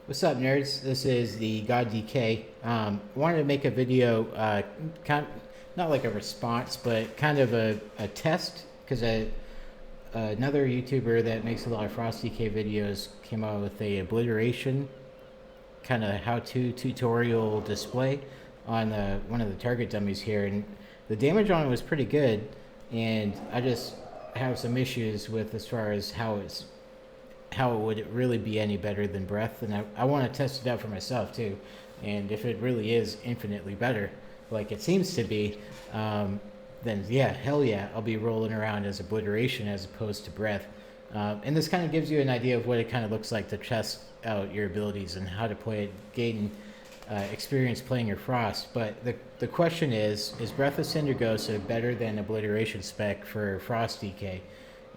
What's up, nerds? This is the God DK. Wanted to make a video, not like a response, but kind of a test, because another YouTuber that makes a lot of Frost DK videos came out with a obliteration kind of how-to tutorial display on one of the target dummies here, and the damage on it was pretty good, and I just have some issues with as far as how it would really be any better than Breath, and I want to test it out for myself too, and if it really is infinitely better like it seems to be, then yeah, hell yeah, I'll be rolling around as Obliteration as opposed to Breath. And this kind of gives you an idea of what it kind of looks like to test out your abilities and how to play it, gain experience playing your Frost. But the question is Breath of Sindragosa better than Obliteration Spec for Frost DK?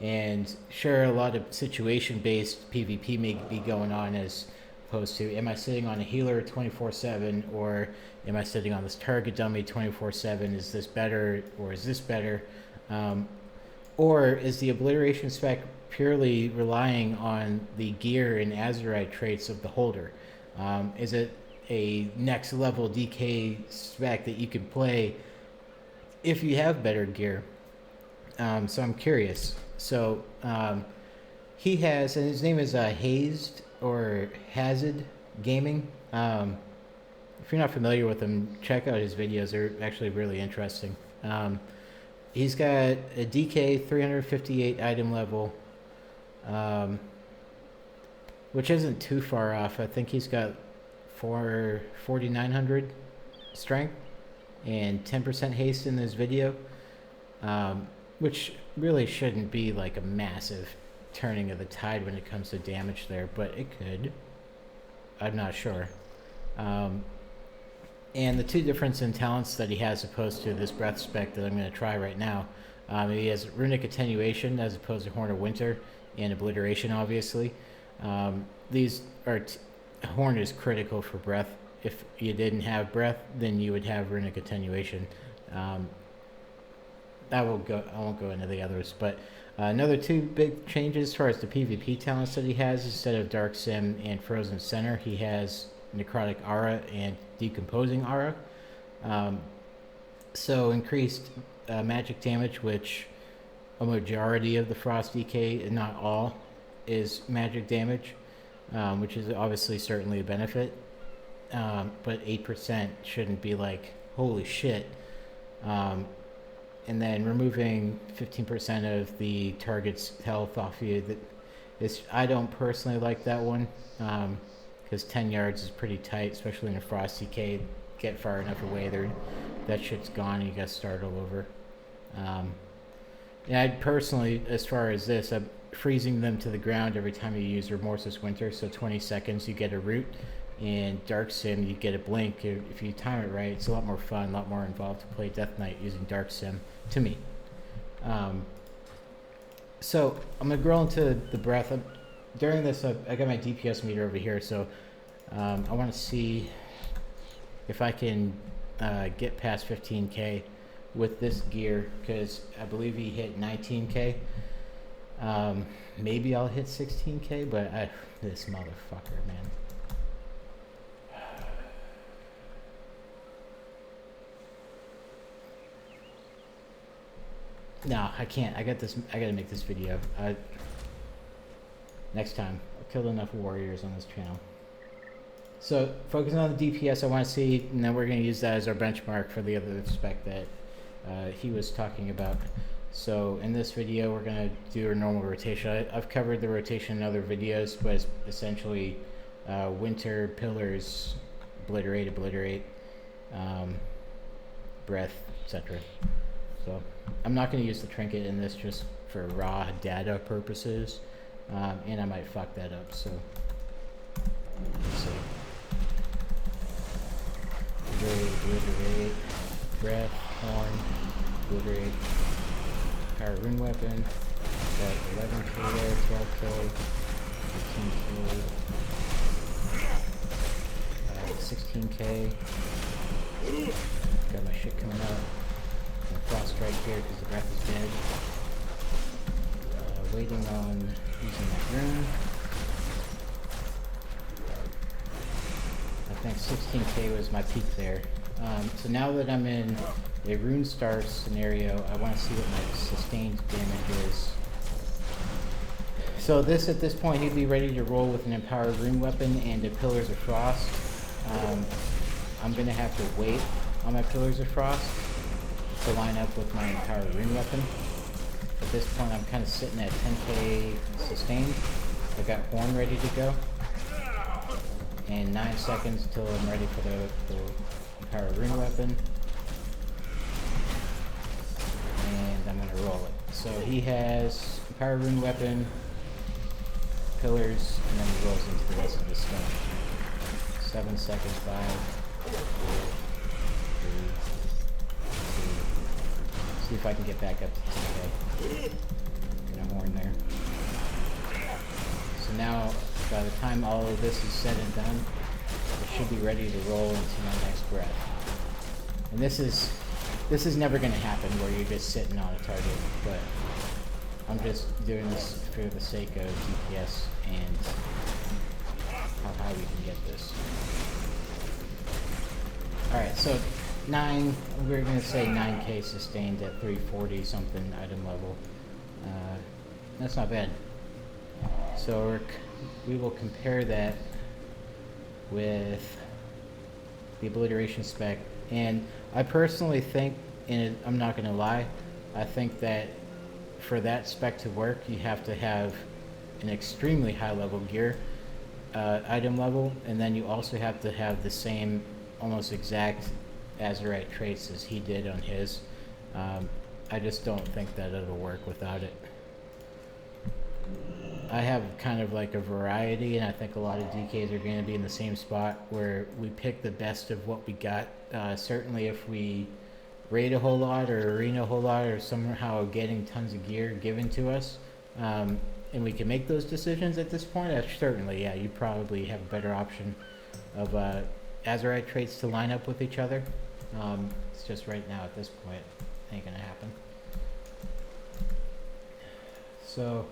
And sure, a lot of situation-based PvP may be going on as opposed to, am I sitting on a healer 24/7, or am I sitting on this target dummy 24/7? Is this better, or is this better? Or is the Obliteration Spec purely relying on the gear and Azurite traits of the holder? Is it a next level DK spec that you can play if you have better gear? So I'm curious. So he has, and his name is Hazzed Gaming. If you're not familiar with him, check out his videos. They're actually really interesting. He's got a DK 358 item level, which isn't too far off. I think he's got 4,900 strength and 10% haste in this video, which really shouldn't be like a massive turning of the tide when it comes to damage there, but it could. I'm not sure. And the two difference in talents that he has opposed to this Breath spec that I'm going to try right now, he has Runic Attenuation as opposed to Horn of Winter, and Obliteration, obviously. These are Horn is critical for Breath. If you didn't have Breath, then you would have Runic Attenuation. I won't go into the others, but another two big changes as far as the PvP talents that he has. Instead of Dark Sim and Frozen Center, he has Necrotic Aura and Decomposing Aura. So increased magic damage, which a majority of the Frost DK, and not all, is magic damage, which is obviously certainly a benefit. But 8% shouldn't be like, holy shit. And then removing 15% of the target's health off you. I don't personally like that one, because 10 yards is pretty tight, especially in a Frost DK. Get far enough away there, that shit's gone and you gotta start all over. And I personally, as far as this, I'm freezing them to the ground every time you use Remorseless Winter, so 20 seconds you get a root. And Dark Sim, you get a blink. If you time it right, it's a lot more fun, a lot more involved to play Death Knight using Dark Sim, to me. So I'm going to grow into the Breath. During this, I got my DPS meter over here, so I want to see if I can get past 15k with this gear, because I believe he hit 19k. Maybe I'll hit 16k, but this motherfucker, man. No, I can't. I gotta make this video. Next time. I've killed enough warriors on this channel. So, focusing on the DPS, I want to see, and then we're going to use that as our benchmark for the other spec that he was talking about. So, in this video, we're going to do a normal rotation. I've covered the rotation in other videos, but it's essentially Winter, Pillars, Obliterate, Breath, etc. So I'm not going to use the trinket in this, just for raw data purposes, and I might fuck that up, so let's see. Obliterate, Breath, Horn, Obliterate, Power Rune Weapon, got 11k there, 12k, 15k, 16k, got my shit coming out. Frost Strike here because the Breath is dead. Waiting on using that rune. think 16k was my peak there. So now that I'm in a rune star scenario, I want to see what my sustained damage is. So this, at this point, he'd be ready to roll with an empowered rune weapon and a Pillars of Frost. I'm going to have to wait on my Pillars of Frost to line up with my empowered rune weapon. At this point, I'm kind of sitting at 10k sustained. I got Horn ready to go. And 9 seconds till I'm ready for the empowered rune weapon. And I'm going to roll it. So he has empowered rune weapon, pillars, and then he rolls into the rest of the stone. 7 seconds, 5, 4, 3, 2. See if I can get back up to 10k. Get a horn there. So now, by the time all of this is said and done, I should be ready to roll into my next breath. And this is never going to happen where you're just sitting on a target, but I'm just doing this for the sake of DPS and how high we can get this. Alright, so we're going to say 9k sustained at 340 something item level. That's not bad. So we will compare that with the Obliteration Spec. And I personally think, and I'm not going to lie, I think that for that spec to work, you have to have an extremely high level gear item level, and then you also have to have the same almost exact Azurite traits as he did on his. I just don't think that it'll work without it. I have kind of like a variety, and I think a lot of DKs are going to be in the same spot where we pick the best of what we got. Certainly if we raid a whole lot or arena a whole lot or somehow getting tons of gear given to us, and we can make those decisions at this point, certainly, yeah, you probably have a better option of Azurite traits to line up with each other. It's just right now at this point, it ain't going to happen. So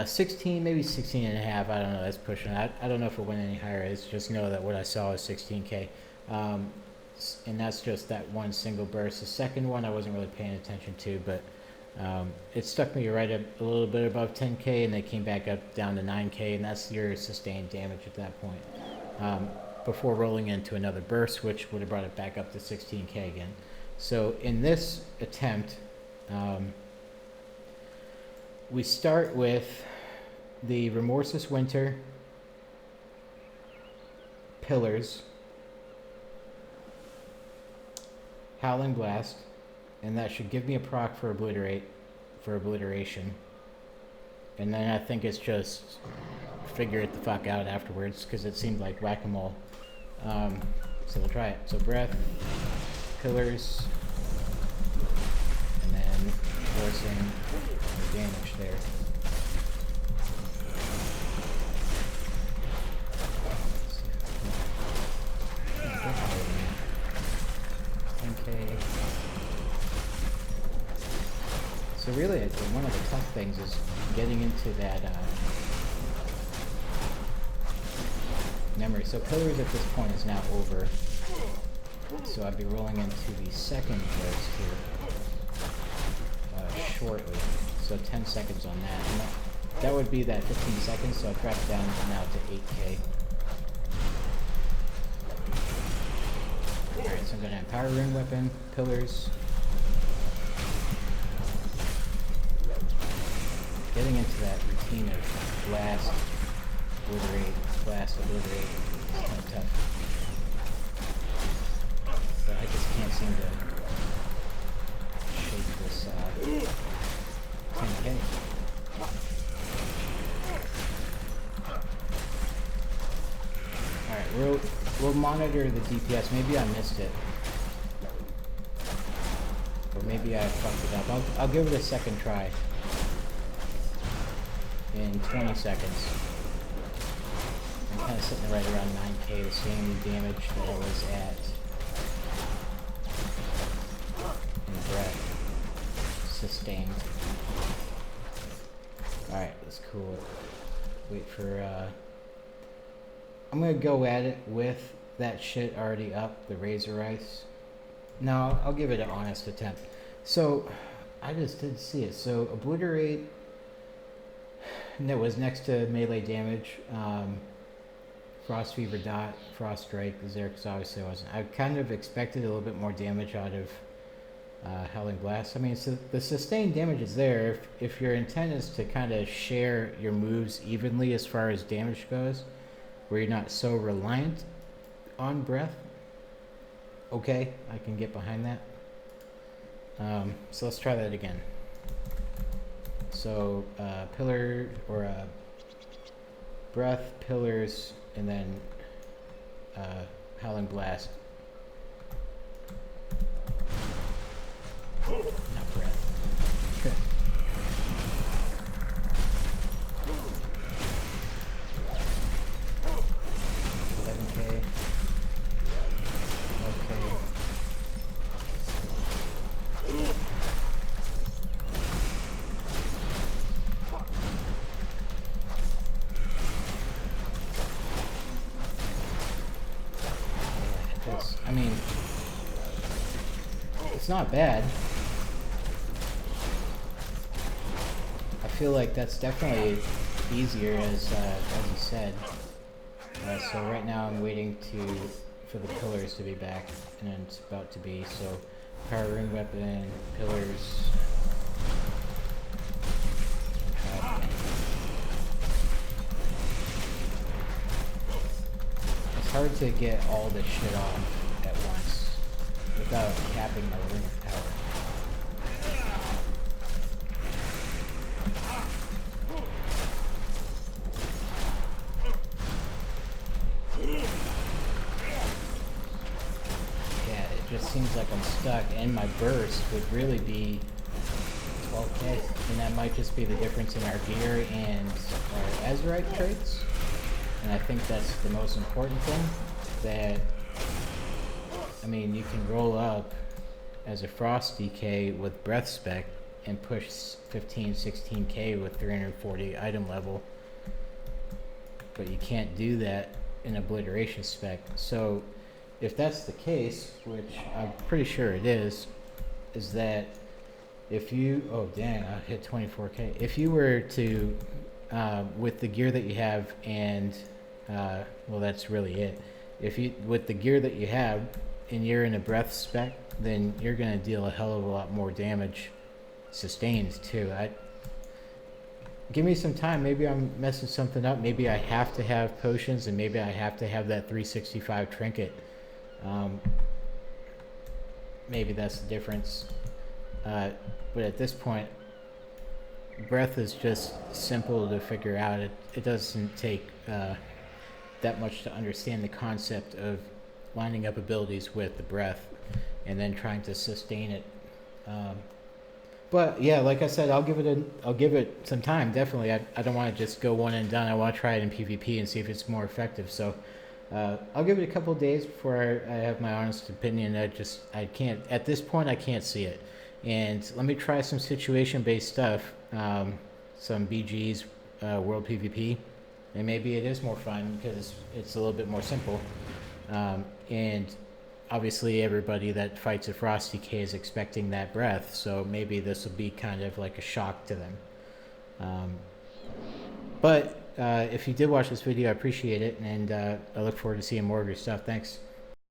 16, maybe 16 and a half, I don't know, that's pushing it. I don't know if it went any higher. It's just know that what I saw was 16k. And that's just that one single burst. The second one I wasn't really paying attention to, but it stuck me right up a little bit above 10k, and they came back up down to 9k, and that's your sustained damage at that point. Before rolling into another burst, which would have brought it back up to 16k again. So in this attempt, we start with the Remorseless Winter, Pillars, Howling Blast, and that should give me a proc for Obliteration. And then I think it's just figure it the fuck out afterwards, because it seemed like whack-a-mole. So we'll try it. So Breath, Pillars, and then forcing the damage there. So really, one of the tough things is getting into that memory. So Pillars at this point is now over. So I'd be rolling into the second burst here shortly. So 10 seconds on that. And that would be that 15 seconds, so I've dropped down now to 8k. Alright, so I'm going to empower rune weapon, Pillars. Getting into that routine of blast, obliterate, is kind of tough. But I just can't seem to shake this 10k. Alright, we'll monitor the DPS. Maybe I missed it. Or maybe I fucked it up. I'll give it a second try. In 20 seconds. I'm kind of sitting right around 9k, the same damage that I was at in Breath. Sustained. Alright, let's cool it. Wait for I'm gonna go at it with that shit already up, the Razor Ice. No, I'll give it an honest attempt. So, I just did see it. So, Obliterate, that was next to melee damage. Frost Fever Dot, Frost Strike is there because obviously I wasn't. I kind of expected a little bit more damage out of Howling Blast. I mean, so the sustained damage is there. If your intent is to kind of share your moves evenly as far as damage goes, where you're not so reliant on breath, okay, I can get behind that. So let's try that again. So pillar or breath, pillars, and then Howling Blast. Not breath. 11K. Okay. I mean, it's not bad. I feel like that's definitely easier, as you said. So right now I'm waiting for the pillars to be back, and it's about to be. So power rune weapon, pillars. It's hard to get all this shit off at once without capping my rune of power. Just seems like I'm stuck, and my burst would really be 12k, and that might just be the difference in our gear and our Azurite traits. And I think that's the most important thing, that, I mean, you can roll up as a Frost DK with Breath Spec and push 15, 16k with 340 item level, but you can't do that in Obliteration Spec. So if that's the case, which I'm pretty sure it is that if you, oh dang, I hit 24k. If you were to, with the gear that you have and, well, that's really it. If you, with the gear that you have and you're in a breath spec, then you're going to deal a hell of a lot more damage sustained too. Give me some time. Maybe I'm messing something up. Maybe I have to have potions, and maybe I have to have that 365 trinket. Maybe that's the difference, but at this point, breath is just simple to figure out. It doesn't take that much to understand the concept of lining up abilities with the breath and then trying to sustain it. But yeah, like I said, I'll give it some time. Definitely, I don't want to just go one and done. I want to try it in PvP and see if it's more effective. So I'll give it a couple of days before I have my honest opinion. I can't, at this point, I can't see it. And let me try some situation-based stuff, some BGs, World PvP, and maybe it is more fun because it's a little bit more simple. And obviously everybody that fights a Frost DK is expecting that breath, so maybe this will be kind of like a shock to them. But if you did watch this video, I appreciate it, and I look forward to seeing more of your stuff. Thanks.